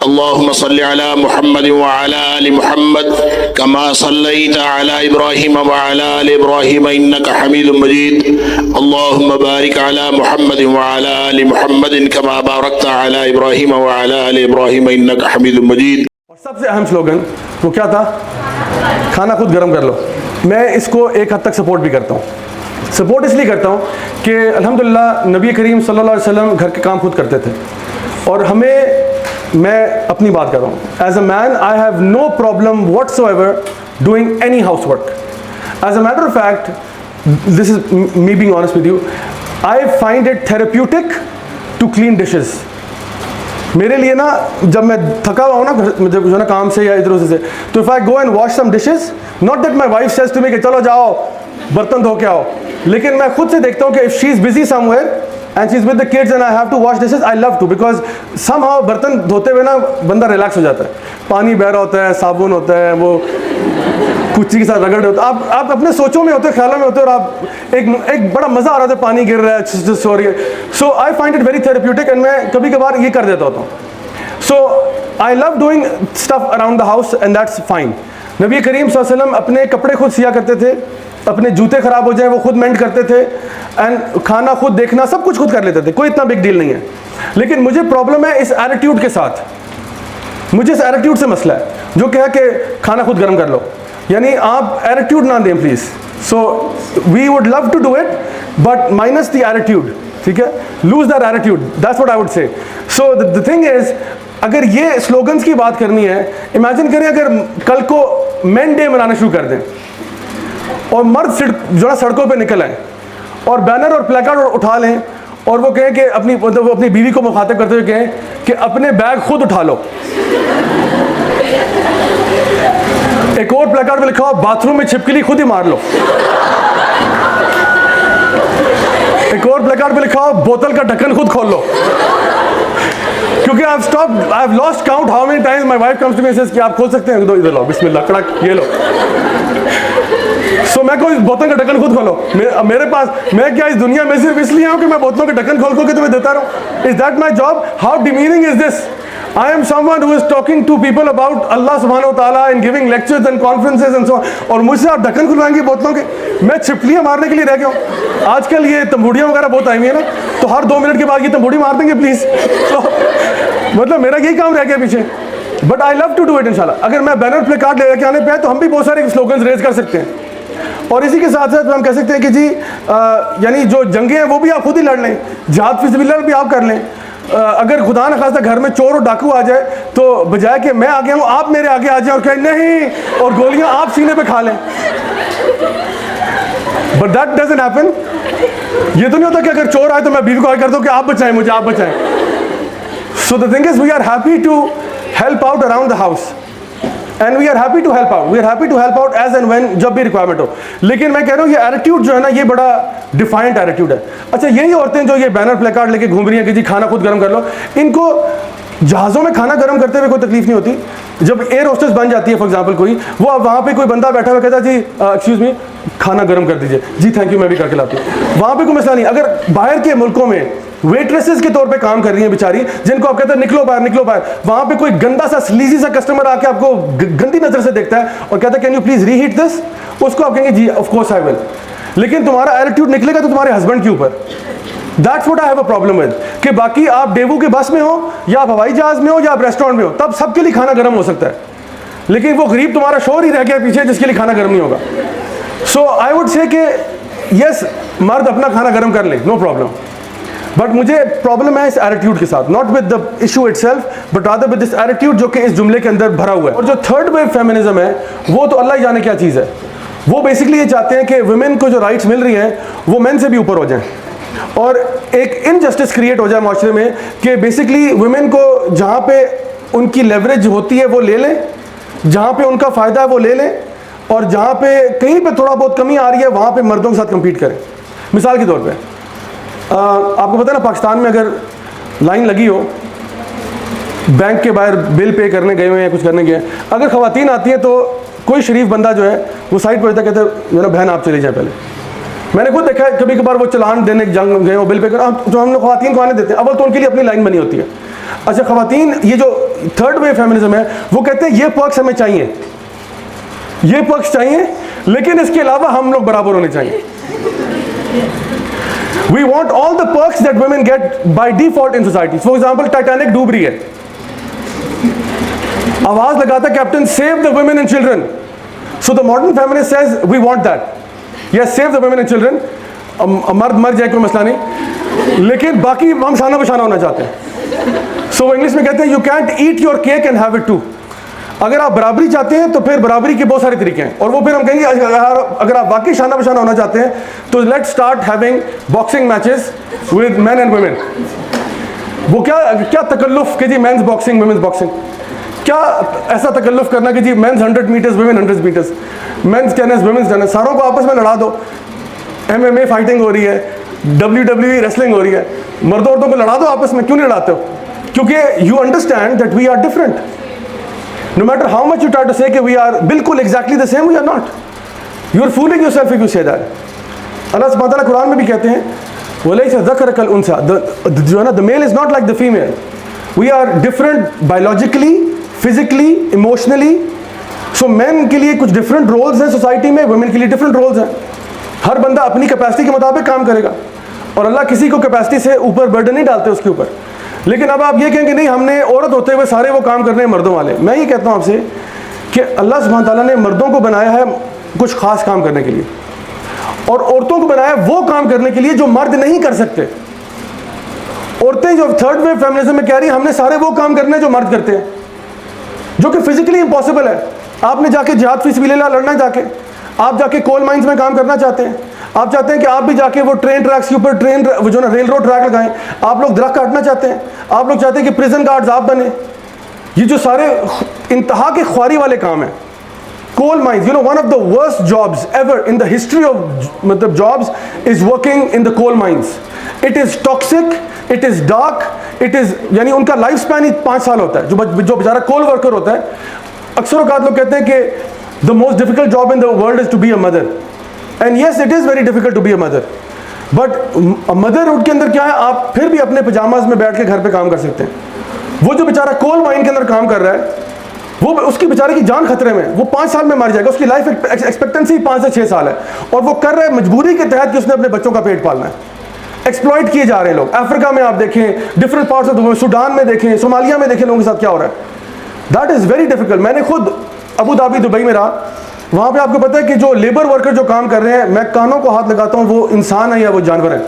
अल्लाहुम्मा सल्लि अला मुहम्मद व अला आलि मुहम्मद कमा सल्लैता अला इब्राहीम व अला आलि इब्राहीम इन्नका हमीदुम मजीद। अल्लाहुम्मा बारिक अला मुहम्मद व अला आलि मुहम्मद कमा बारकता अला इब्राहीम व अला आलि इब्राहीम इन्नका हमीदुम मजीद। और सबसे अहम स्लोगन वो क्या था? खाना खुद गर्म कर लो। मैं इसको एक हद तक सपोर्ट भी करता हूँ। सपोर्ट इसलिए करता हूँ कि अल्हम्दुलिल्लाह नबी करीम सल्लल्लाहु अलैहि वसल्लम घर के काम खुद करते थे, और मैं अपनी बात कर रहा हूँ। As a man I have no problem whatsoever doing any house work. As a matter of fact, this is me being honest with you, I find it therapeutic to clean dishes. मेरे लिए ना, जब मैं थका हुआ हूँ ना, जब जो ना काम से या इधर उधर से, तो if I go and wash some dishes, not that my wife says to me कि चलो जाओ बर्तन धो के आओ, लेकिन मैं खुद से देखता हूँ कि if she is busy somewhere and she's with the kids and I have to wash dishes, I love to, because somehow बर्तन धोते हुए ना बंदा रिलैक्स हो जाता है। पानी बह रहा होता है, साबुन होता है, वो कुर्सी के साथ रगड़ होता है, आप अपने सोचों में होते हो, ख्यालों में होते हो, और आप एक बड़ा मज़ा आ रहा था, पानी गिर रहा है, सो रही है। So I find it very therapeutic, and मैं कभी कभार ये कर देता होता हूँ। So I love doing stuff around the house and that's fine. नबी करीम सल्लल्लाहु अलैहि वसल्लम अपने कपड़े खुद सिया करते थे, अपने जूते ख़राब हो जाए वो खुद मेंट करते थे, एंड खाना खुद देखना सब कुछ खुद कर लेते थे, कोई इतना बिग डील नहीं है। लेकिन मुझे प्रॉब्लम है इस एटीट्यूड के साथ, मुझे इस एटीट्यूड से मसला है, जो क्या है कि खाना खुद गर्म कर लो, यानी आप एटीट्यूड ना दें please. So we would love to do it but minus the attitude, ठीक है? Lose that attitude, that's what I would say. So the thing is, अगर ये स्लोगन्स की बात करनी है, इमेजिन करें अगर कल को मेन डे मनाना शुरू कर दें और मर्द जो है सड़कों पे निकल आए और बैनर और प्लेकार्ड उठा लें, और वो कहें कि वो अपनी बीवी को मुखातिब करते हुए कहें कि अपने बैग खुद उठा लो। एक और प्लेकार्ड में लिखा हो बाथरूम में छिपकली खुद ही मार लो। एक और प्लेकार्ड में लिखा हो बोतल का ढक्कन खुद खोल लो। क्योंकि I have lost count how many times my wife comes to me and says कि आप खोल सकते हैं, इधर लो, बिस्मिल्लाह, कड़क, ये लो। सो मैं कोई बोतल का ढक्कन खुद खोलो, मेरे पास, मैं क्या इस दुनिया में सिर्फ इसलिए हूँ कि मैं बोतलों के ढक्कन खोल के तुम्हें देता रहूँ? Is that my job? How demeaning is this? I am someone who is talking to people about Allah subhanahu wa ta'ala and giving lectures and conferences and so on, और मुझसे आप ढक्कन खुलवाएंगे बोतलों के? मैं छिपकलियाँ मारने के लिए रह गया हूँ। आजकल ये तंबूड़ियाँ वगैरह बहुत आई हुई है ना, तो हर 2 मिनट के बाद ये तंबूड़ी मार देंगे प्लीज़। तो मतलब मेरा यही काम रह गया पीछे, but I love to do it इंशाल्लाह। अगर मैं बैनर प्ले कार्ड लेके आने पे है तो हम भी बहुत सारे स्लोगन्स रेज कर सकते हैं, और इसी के साथ साथ हम कह सकते हैं कि जी यानी जो जंगें हैं वो भी आप खुद ही लड़ लें, जिहाद फी सबिलिल्लाह भी आप कर लें। अगर खुदा न खास्ता घर में चोर और डाकू आ जाए तो बजाय कि मैं आ गया हूँ आप मेरे आगे आ जाए और कहें नहीं, और गोलियां आप सीने पे खा लें। But that doesn't happen. ये तो नहीं होता कि अगर चोर आए तो मैं बीवी को आगे कर दूं कि आप बचाएं मुझे, आप बचाएं। So the thing is we are happy to help out around the house, and we are happy to help out, we are happy to help out as and when, जब भी रिक्वायरमेंट हो। लेकिन मैं कह रहा हूँ ये एटीट्यूड जो है ना, ये बड़ा डिफाइंट एटीट्यूड है। अच्छा, यही औरतें जो ये बैनर प्लेकार्ड लेके घूम रही हैं कि जी खाना खुद गर्म कर लो, इनको जहाज़ों में खाना गर्म करते हुए कोई तकलीफ नहीं होती। जब एयर होस्टेस बन जाती है फॉर एग्जांपल कोई, वो अब वहाँ पे कोई बंदा बैठा हुआ कहता है जी एक्सक्यूज़ मी खाना गर्म कर दीजिए, जी थैंक यू मैं भी करके लाती हूँ। वहाँ पे कोई मसला नहीं। अगर बाहर के मुल्कों में वेट्रेसेस के तौर पे काम कर रही हैं बेचारी, जिनको आप कहते हैं निकलो बाहर निकलो बाहर, वहाँ पे कोई गंदा सा स्लीजी सा कस्टमर आके आपको गंदी नज़र से देखता है और कहता है can you please reheat this, उसको आप कहेंगे जी ऑफ कोर्स आई विल। लेकिन तुम्हारा एटीट्यूड निकलेगा तो तुम्हारे हस्बैंड के ऊपर। That's what I have a problem with, कि बाकी आप डेवू के बस में हो या आप हवाई जहाज में हो या आप रेस्टोरेंट में हो, तब सबके लिए खाना गर्म हो सकता है, लेकिन वो गरीब तुम्हारा शोर ही रह गया पीछे जिसके लिए खाना गर्म नहीं होगा। सो आई वुड से कि यस, मर्द अपना खाना गर्म कर ले, नो प्रॉब्लम, बट मुझे प्रॉब्लम है इस एटीट्यूड के साथ, not with the issue itself but rather with this attitude जो कि इस जुमले के अंदर भरा हुआ है। और जो थर्ड वेव फेमिनिज्म है वो तो अल्लाह ही जाने क्या चीज़ है। वो बेसिकली ये चाहते हैं कि वुमेन को जो राइट्स मिल रही हैं वो मेन से भी ऊपर हो जाएं, और एक इनजस्टिस क्रिएट हो जाए माशरे में कि बेसिकली वुमेन को जहाँ पे उनकी लेवरेज होती है वो ले लें, जहाँ पे उनका फ़ायदा है वो ले लें, और जहाँ पे कहीं पे थोड़ा बहुत कमी आ रही है वहाँ पे मर्दों के साथ कम्पीट करें। मिसाल के तौर पे आपको पता है ना, पाकिस्तान में अगर लाइन लगी हो, बैंक के बाहर बिल पे करने गए हुए हैं, कुछ करने गए हैं, अगर ख़वातीन आती हैं तो कोई शरीफ बंदा जो है वो साइड पर कहता है मेरा बहन आप चले जाए पहले। मैंने खुद देखा है कभी कभार वो चलान देने जंग गए हो बिल पे कर, जो हम लोग ख़वातीन को आने देते हैं, अव्वल तो उनके लिए अपनी लाइन बनी होती है, अच्छा ख़वातीन, ये जो थर्ड वे फेमिनिज्म है वो कहते हैं ये पर्क्स हमें चाहिए, ये पर्क्स चाहिए, लेकिन इसके अलावा हम लोग बराबर होने चाहिए. We want all the perks that women get by default in society. For example, Titanic डूब रही है, आवाज लगाता captain save the women and children. So the modern feminist says we want that. Yes, save the women and children. मर्द मर जाए कोई मसला नहीं, लेकिन बाकी हम शाना बशाना होना चाहते हैं. So इंग्लिश में कहते हैं you can't eat your cake and have it too. अगर आप बराबरी चाहते हैं तो फिर बराबरी के बहुत सारे तरीके हैं, और वो फिर हम कहेंगे अगर आप वाकई शाना बशाना होना चाहते हैं तो let's start having boxing matches with man and women. वो क्या तकल्लुफ कि जी मेंस बॉक्सिंग वुमेन्स बॉक्सिंग, क्या ऐसा तकल्लुफ करना कि जी men's 100 metres women 100 metres, men's tennis women's tennis, सारों को आपस में लड़ा दो. MMA फाइटिंग हो रही है, WWE रेसलिंग हो रही है, मर्दों औरतों को लड़ा दो आपस में. क्यों नहीं लड़ाते हो? क्योंकि you understand that we are different. No matter how much you try to say कि we are बिल्कुल exactly the same, we are not. You are fooling yourself if you say that. अल्लाह सुब्हानहू तआला कुरान में भी कहते हैं वलैसा ज़कर कल उनसा, जो है ना, the male is not like the female. We are different biologically, physically, emotionally. So men के लिए कुछ different roles हैं सोसाइटी में, women के लिए different roles हैं. हर बंदा अपनी कैपेसिटी के मुताबिक काम करेगा, और अल्लाह किसी को कैपेसिटी से ऊपर बर्डन नहीं डालते उसके ऊपर. लेकिन अब आप ये कहेंगे नहीं हमने औरत होते हुए सारे वो काम करने हैं मर्दों वाले. मैं ये कहता हूँ आपसे कि अल्लाह सुब्हानहू तआला ने मर्दों को बनाया है कुछ ख़ास काम करने के लिए, और औरतों को बनाया वो काम करने के लिए जो मर्द नहीं कर सकते. औरतें जो थर्ड वेव फेमिनिज्म में कह रही हैं हमने सारे वो काम करने हैं जो मर्द करते हैं, जो कि फिजिकली इम्पॉसिबल है. आपने जाके जिहाद फी सबिलिल्लाह लड़ना, जाके आप जाके कोल माइंस में काम करना चाहते हैं, आप चाहते हैं कि आप भी जाके वो ट्रेन ट्रैक्स के ऊपर ट्रेन वो जो ना रेल रोड ट्रैक लगाएं, आप लोग दरख्त काटना चाहते हैं, आप लोग चाहते हैं कि प्रिजन गार्ड्स आप बने. ये जो सारे इंतहा के ख्वारी वाले काम हैं, coal mines, you know one of the worst jobs ever in the history of मतलब jobs is working in the coal mines. It is toxic, it is dark, it is यानी उनका लाइफ स्पैन ही 5 साल होता है. जो बेचारा कोल worker होता है, अक्सर औकात लोग कहते हैं कि the most difficult job in the world is to be a mother. And yes it is very difficult to be a mother, but motherhood के अंदर क्या है, आप फिर भी अपने पजामाज में बैठ के घर पे काम कर सकते हैं. वो जो बेचारा कोल माइन के अंदर काम कर रहा है, वो उसकी बेचारे की जान खतरे में, वो 5 साल में मर जाएगा. उसकी लाइफ एक्सपेक्टेंसी 5 से 6 साल है, और वो कर रहा है मजबूरी के तहत कि उसने अपने बच्चों का पेट पालना है. एक्सप्लॉइट किए जा रहे हैं लोग. अफ्रीका में आप देखें, डिफरेंट पार्ट्स ऑफ सूडान में देखें, सोमालिया में देखें लोगों के साथ क्या हो रहा है. That is very difficult. मैंने खुद अबू धाबी दुबई में रहा, वहाँ पे आपको पता है कि जो लेबर वर्कर जो काम कर रहे हैं, मैं कानों को हाथ लगाता हूँ वो इंसान है या वो जानवर है.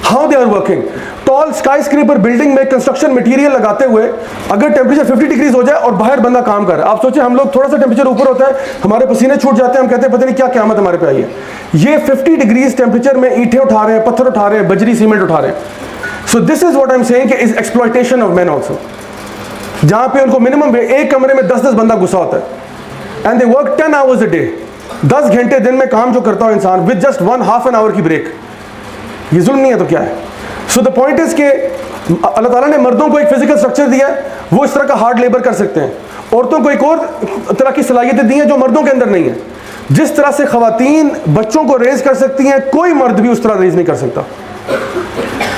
How they are working. Tall skyscraper building में कंस्ट्रक्शन मटेरियल लगाते हुए अगर टेम्परेचर 50 डिग्रीज हो जाए और बाहर बंदा काम कर रहा है, आप सोचें हम लोग थोड़ा सा टेम्परेचर ऊपर होता है हमारे पसीने छूट जाते हैं, हम कहते हैं पता नहीं क्या क़यामत हमारे पे आई है. ये 50 डिग्रीज टेम्परेचर में ईंटें उठा रहे हैं, पत्थर उठा रहे हैं, बजरी सीमेंट उठा रहे हैं. So this is what I am saying कि is exploitation of man also, जहाँ पे उनको मिनिमम एक कमरे में 10-10 बंदा घुसा होता है. And they work 10 hours a day. 10 घंटे दिन में काम जो करता हो इंसान विद जस्ट 1/2 an hour की ब्रेक, ये जुल्म नहीं है तो क्या है. सो द पॉइंट इज के अल्लाह ताला ने मर्दों को एक फिजिकल स्ट्रक्चर दिया है, वो इस तरह का हार्ड लेबर कर सकते हैं. औरतों को एक और तरह की सलाहियतें दी हैं जो मर्दों के अंदर नहीं है. जिस तरह से खवातीन बच्चों को रेज कर सकती हैं, कोई मर्द भी उस तरह रेज नहीं कर सकता.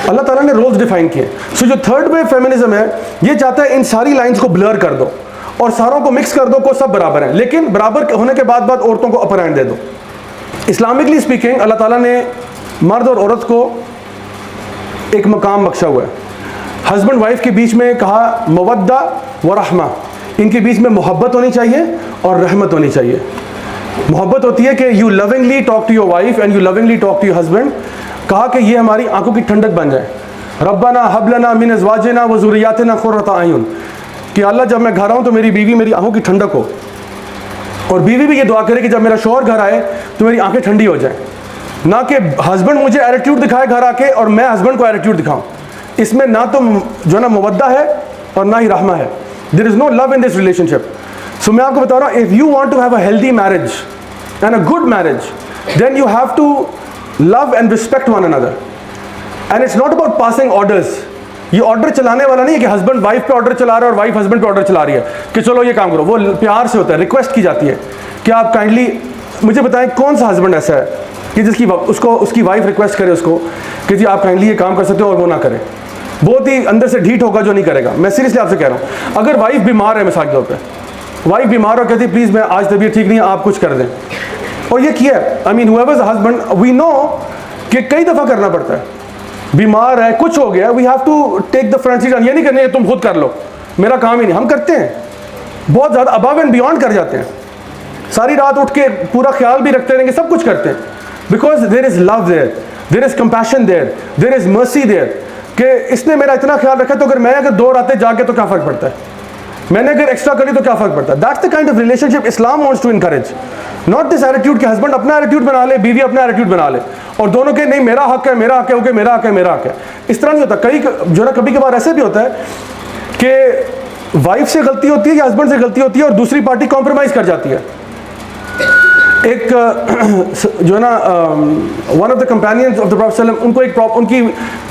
अल्लाह ताला ने रोल्स डिफाइन किए. सो जो थर्ड वेव फेमिनिज्म है, ये चाहता है इन सारी लाइंस को ब्लर कर दो और सारों को मिक्स कर दो को सब बराबर हैं, लेकिन बराबर होने के बाद औरतों को अपर हैंड दे दो. इस्लामिकली स्पीकिंग अल्लाह ताला ने मर्द और औरत को एक मकाम बख्शा हुआ है. हस्बैंड वाइफ के बीच में कहा मवद्दा व रहमा, इनके बीच में मोहब्बत होनी चाहिए और रहमत होनी चाहिए. मोहब्बत होती है कि you lovingly talk to your wife and you lovingly talk to your husband. कहा कि ये हमारी आंखों की ठंडक बन जाए. रब्बना हब लना मिन अज़वाजिना व ज़ुर्रिय्यातिना क़ुर्रता अयुन, कि अल्लाह जब मैं घर आऊँ तो मेरी बीवी मेरी आंखों की ठंडक हो, और बीवी भी ये दुआ करे कि जब मेरा शौहर घर आए तो मेरी आंखें ठंडी हो जाए. ना कि हस्बैंड मुझे एटीट्यूड दिखाए घर आके और मैं हस्बैंड को एटीट्यूड दिखाऊं. इसमें ना तो जो ना मुवद्दा है और ना ही रहमा है. There is no love in this relationship. So मैं आपको बता रहा हूँ, if you want to have a healthy marriage and a good marriage, then you have to love and respect one another. And it's not about passing orders. ये order चलाने वाला नहीं है कि हस्बैंड वाइफ पे ऑर्डर चला रहा है और वाइफ हस्बैंड पे ऑर्डर चला रही है कि चलो ये काम करो. वो प्यार से होता है, रिक्वेस्ट की जाती है कि आप काइंडली मुझे बताएं कौन सा हस्बैंड ऐसा है कि जिसकी उसकी वाइफ रिक्वेस्ट करे उसको कि जी आप काइंडली ये काम कर सकते हो और वो ना करे. बहुत ही अंदर से ढीठ होगा जो नहीं करेगा। मैं सीरियसली आपसे कह रहा हूँ, अगर वाइफ बीमार है, मिसाल के तौर पे वाइफ बीमार और कहती प्लीज़ मैं आज तबीयत ठीक नहीं है, आप कुछ कर दें, और ये किया है, I mean whoever's husband, we know कि कई दफ़ा करना पड़ता है, बीमार है कुछ हो गया, we have to take the front seat. ये नहीं करने तुम खुद कर लो, मेरा काम ही नहीं, हम करते हैं बहुत ज़्यादा, अबव एंड बियॉन्ड कर जाते हैं, सारी रात उठ के पूरा ख्याल भी रखते रहेंगे, सब कुछ करते हैं, because there is love there, there is compassion there, there is mercy there, कि इसने मेरा इतना ख्याल रखा, तो अगर 2 रातें जाके तो क्या फ़र्क पड़ता है, मैंने अगर एक्स्ट्रा करी तो क्या फ़र्क पड़ता है। That's the kind of relationship Islam wants to encourage, not this attitude कि हस्बैंड अपना एटीट्यूड बना ले, बीवी अपना एटीट्यूड बना ले, और दोनों के नहीं मेरा हक है, मेरा हक है, ओके मेरा हक है, मेरा हक है। इस तरह नहीं होता। कई जो ना कभी कभार ऐसे भी होता है कि वाइफ से गलती होती है या हस्बैंड से गलती होती है और दूसरी पार्टी कॉम्प्रोमाइज़ कर जाती है। एक जो है ना one of the companions of the prophet सल्लल्लाहु अलैहि वसल्लम, उनको उनकी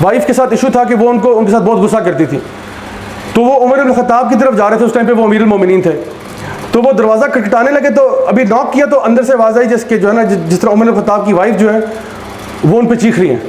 वाइफ के साथ इशू था कि वो उनके साथ बहुत गुस्सा करती थी, तो वो उमर इब्न खत्ताब की तरफ जा रहे थे, उस टाइम पे वो अमीरुल मोमिनीन थे, तो वो दरवाज़ा खटखटाने लगे, तो अभी नॉक किया तो अंदर से आवाज़ आई जिसके जो है ना जिस तरह उमर इब्न खत्ताब की वाइफ जो है वो उन पर चीख रही हैं,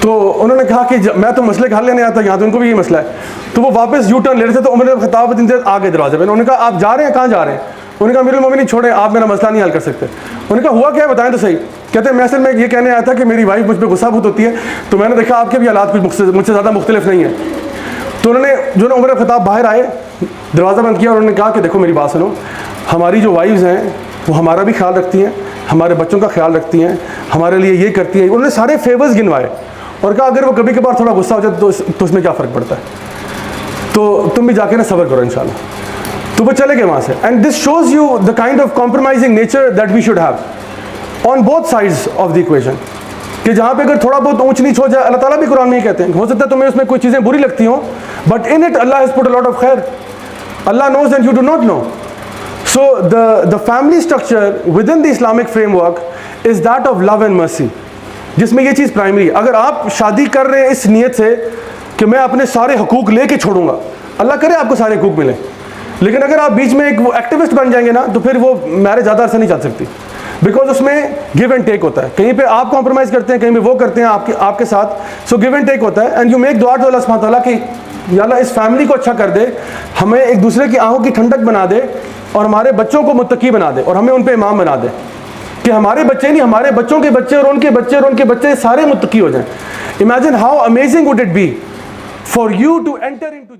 तो उन्होंने कहा कि मैं तो मसले का हल लेने आता, यहाँ तो उनको भी ये मसला है, तो वो वापस यू टर्न ले रहे थे, तो उमर इब्न खत्ताब आ गए दरवाजे पर, उन्होंने कहा आप जा रहे हैं, कहाँ जा रहे हैं, उन्होंने कहा अमीरुल मोमिनीन छोड़ें, आप मेरा मसला नहीं हल कर सकते। उन्होंने कहा हुआ क्या है बताएं तो सही। कहते हैं मैं असल में ये कहने आया था कि मेरी वाइफ मुझ पर गुस्सा बहुत होती है, तो मैंने देखा आपके भी हालात कुछ मुझसे ज़्यादा मुख्तलिफ नहीं है। तो उन्होंने जो ना उमर खत्ताब बाहर आए, दरवाज़ा बंद किया और उन्होंने कहा कि देखो मेरी बात सुनो, हमारी जो वाइफ्स हैं वो हमारा भी ख्याल रखती हैं, हमारे बच्चों का ख्याल रखती हैं, हमारे लिए ये करती हैं। उन्होंने सारे फेवर्स गिनवाए और कहा अगर वो कभी कभार थोड़ा गुस्सा हो जाए तो उसमें क्या फ़र्क पड़ता है, तो तुम भी जाके ना सब्र करो इंशाल्लाह। तो वो चले गए वहाँ से। And this shows you the kind of compromising nature that we should have on both sides of the equation, कि जहाँ पे अगर थोड़ा बहुत ऊंच नीच हो जाए, अल्लाह ताला भी कुरान में ही कहते हैं, हो सकता है तुम्हें उसमें कोई चीज़ें बुरी लगती हों, but in it Allah has put a lot of खैर, Allah knows and you do not know. So the family structure within the Islamic framework is that of love and mercy, जिसमें ये चीज़ primary है। अगर आप शादी कर रहे हैं इस नीयत से कि मैं अपने सारे हकूक़ लेके छोड़ूंगा, अल्लाह करे आपको सारे हकूक़ मिले, लेकिन अगर आप बीच में एक वो एक्टिविस्ट बन जाएंगे ना, तो फिर वो मैरिज ज़्यादा अरसा नहीं चल सकती, बिकॉज उसमें गिव एंड टेक होता है, कहीं पे आप कॉम्प्रोमाइज़ करते हैं, कहीं पे वो करते हैं आपके साथ, सो गिव एंड टेक होता है। एंड यू मेक दुआ टू अल्लाह सुब्हानहू व तआला कि या अल्लाह इस फैमिली को अच्छा कर दे, हमें एक दूसरे की आंखों की ठंडक बना दे, और हमारे बच्चों को मुत्तकी बना दे, और हमें उन पर इमाम बना दे, कि हमारे बच्चे नहीं, हमारे बच्चों के बच्चे और उनके बच्चे और उनके बच्चे सारे मुत्तकी हो जाएं। Imagine how amazing would it be for you to enter into